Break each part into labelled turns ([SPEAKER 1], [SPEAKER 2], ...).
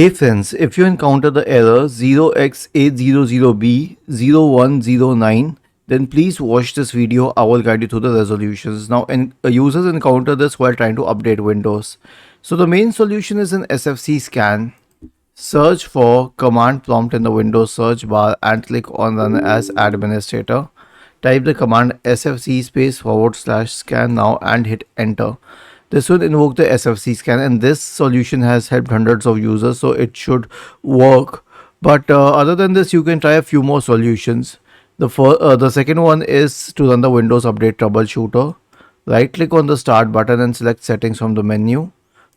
[SPEAKER 1] Hey friends, if you encounter the error 0x800b0109, then please watch this video. I will guide you through the resolutions. Now, users encounter this while trying to update Windows. So the main solution is an SFC scan. Search for command prompt in the Windows search bar and click on Run as Administrator. Type the command sfc /scan now and hit enter. This will invoke the SFC scan, and this solution has helped hundreds of users, so it should work. But other than this, you can try a few more solutions. The second one is to run the Windows Update Troubleshooter. Right click on the Start button and select Settings from the menu.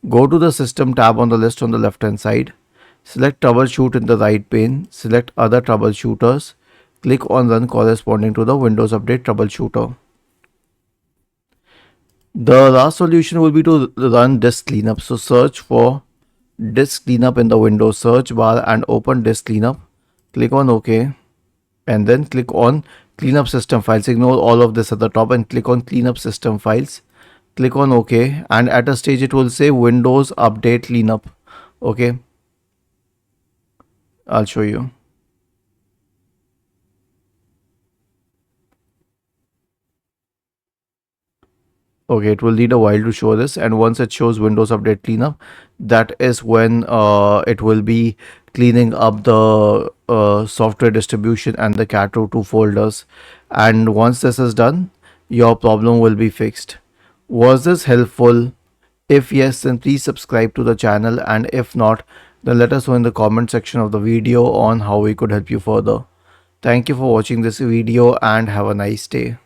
[SPEAKER 1] Go to the System tab on the list on the left hand side. Select Troubleshoot in the right pane. Select Other Troubleshooters. Click on Run corresponding to the Windows Update Troubleshooter. The last solution will be to run disk cleanup. So search for disk cleanup in the Windows search bar and open disk cleanup. Click on OK and then click on cleanup system files. Ignore all of this at the top and click on cleanup system files. Click on OK, and at a stage it will say Windows Update Cleanup. Okay, I'll show you. Okay, it will need a while to show this, and once it shows Windows Update Cleanup, that is when it will be cleaning up the software distribution and the cat2 folders. And once this is done, your problem will be fixed. Was this helpful? If yes, then please subscribe to the channel, and if not, then let us know in the comment section of the video on how we could help you further. Thank you for watching this video and have a nice day.